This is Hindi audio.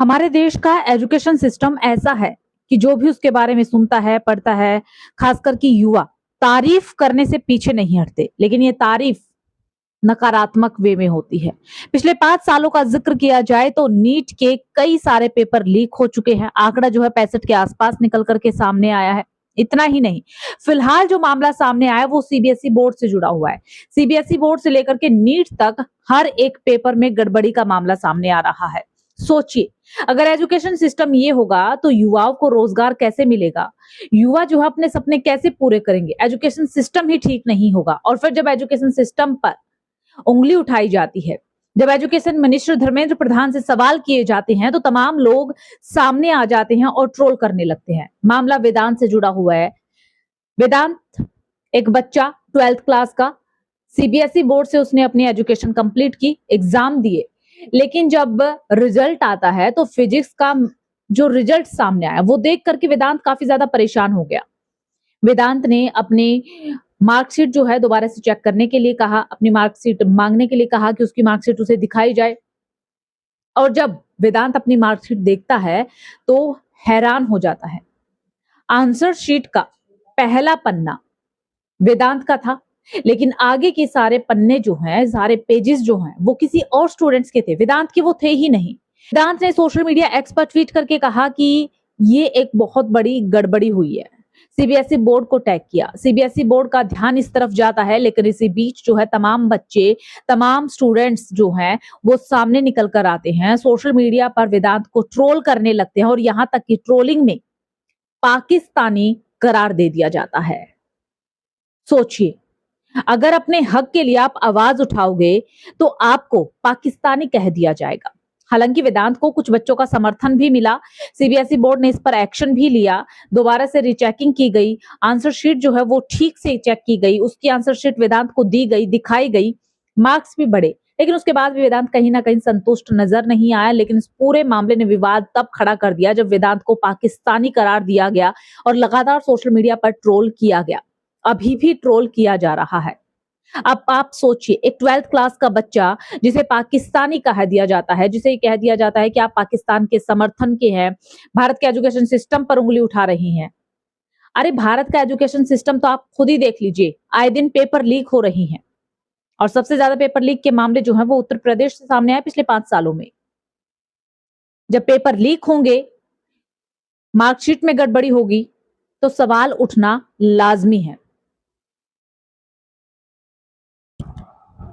हमारे देश का एजुकेशन सिस्टम ऐसा है कि जो भी उसके बारे में सुनता है, पढ़ता है, खासकर कि युवा तारीफ करने से पीछे नहीं हटते, लेकिन ये तारीफ नकारात्मक वे में होती है। पिछले 5 सालों का जिक्र किया जाए तो नीट के कई सारे पेपर लीक हो चुके हैं। आंकड़ा जो है 65 के आसपास निकल करके सामने आया है। इतना ही नहीं, फिलहाल जो मामला सामने आया वो सीबीएसई बोर्ड से जुड़ा हुआ है। सीबीएसई बोर्ड से लेकर के नीट तक हर एक पेपर में गड़बड़ी का मामला सामने आ रहा है। सोचिए, अगर एजुकेशन सिस्टम ये होगा तो युवाओं को रोजगार कैसे मिलेगा? युवा जो है अपने सपने कैसे पूरे करेंगे? एजुकेशन सिस्टम ही ठीक नहीं होगा। और फिर जब एजुकेशन सिस्टम पर उंगली उठाई जाती है, जब एजुकेशन मिनिस्टर धर्मेंद्र प्रधान से सवाल किए जाते हैं, तो तमाम लोग सामने आ जाते हैं और ट्रोल करने लगते हैं। मामला वेदांत से जुड़ा हुआ है। वेदांत एक बच्चा 12th क्लास का, सीबीएसई बोर्ड से उसने अपनी एजुकेशन कंप्लीट की, एग्जाम दिए, लेकिन जब रिजल्ट आता है तो फिजिक्स का जो रिजल्ट सामने आया वो देख करके वेदांत काफी ज्यादा परेशान हो गया। वेदांत ने अपनी मार्कशीट जो है दोबारा से चेक करने के लिए कहा, अपनी मार्कशीट मांगने के लिए कहा कि उसकी मार्कशीट उसे दिखाई जाए। और जब वेदांत अपनी मार्कशीट देखता है तो हैरान हो जाता है। आंसर शीट का पहला पन्ना वेदांत का था, लेकिन आगे के सारे पन्ने जो हैं, सारे पेजेस जो हैं, वो किसी और स्टूडेंट्स के थे, वेदांत के वो थे ही नहीं। वेदांत ने सोशल मीडिया एक्स पर ट्वीट करके कहा कि ये एक बहुत बड़ी गड़बड़ी हुई है। सीबीएसई बोर्ड को टैग किया। सीबीएसई बोर्ड का ध्यान इस तरफ जाता है, लेकिन इसी बीच जो है तमाम बच्चे, तमाम स्टूडेंट्स जो हैं वो सामने निकल कर आते हैं, सोशल मीडिया पर वेदांत को ट्रोल करने लगते हैं और यहां तक कि ट्रोलिंग में पाकिस्तानी करार दे दिया जाता है। सोचिए, अगर अपने हक के लिए आप आवाज उठाओगे तो आपको पाकिस्तानी कह दिया जाएगा। हालांकि वेदांत को कुछ बच्चों का समर्थन भी मिला। सीबीएसई बोर्ड ने इस पर एक्शन भी लिया, दोबारा से रीचेकिंग की गई, आंसर शीट जो है वो ठीक से चेक की गई, उसकी आंसर शीट वेदांत को दी गई, दिखाई गई, मार्क्स भी बढ़े। लेकिन उसके बाद भी वेदांत कहीं ना कहीं संतुष्ट नजर नहीं आया। लेकिन इस पूरे मामले ने विवाद तब खड़ा कर दिया जब वेदांत को पाकिस्तानी करार दिया गया और लगातार सोशल मीडिया पर ट्रोल किया गया। अभी भी ट्रोल किया जा रहा है। अब आप सोचिए, एक 12th क्लास का बच्चा जिसे पाकिस्तानी कह दिया जाता है, जिसे कह दिया जाता है कि आप पाकिस्तान के समर्थन के हैं, भारत के एजुकेशन सिस्टम पर उंगली उठा रही हैं। अरे भारत का एजुकेशन सिस्टम तो आप खुद ही देख लीजिए, आए दिन पेपर लीक हो रही हैं। और सबसे ज्यादा पेपर लीक के मामले जो हैं वो उत्तर प्रदेश से सामने आए पिछले 5 सालों में। जब पेपर लीक होंगे, मार्कशीट में गड़बड़ी होगी, तो सवाल उठना लाजमी है।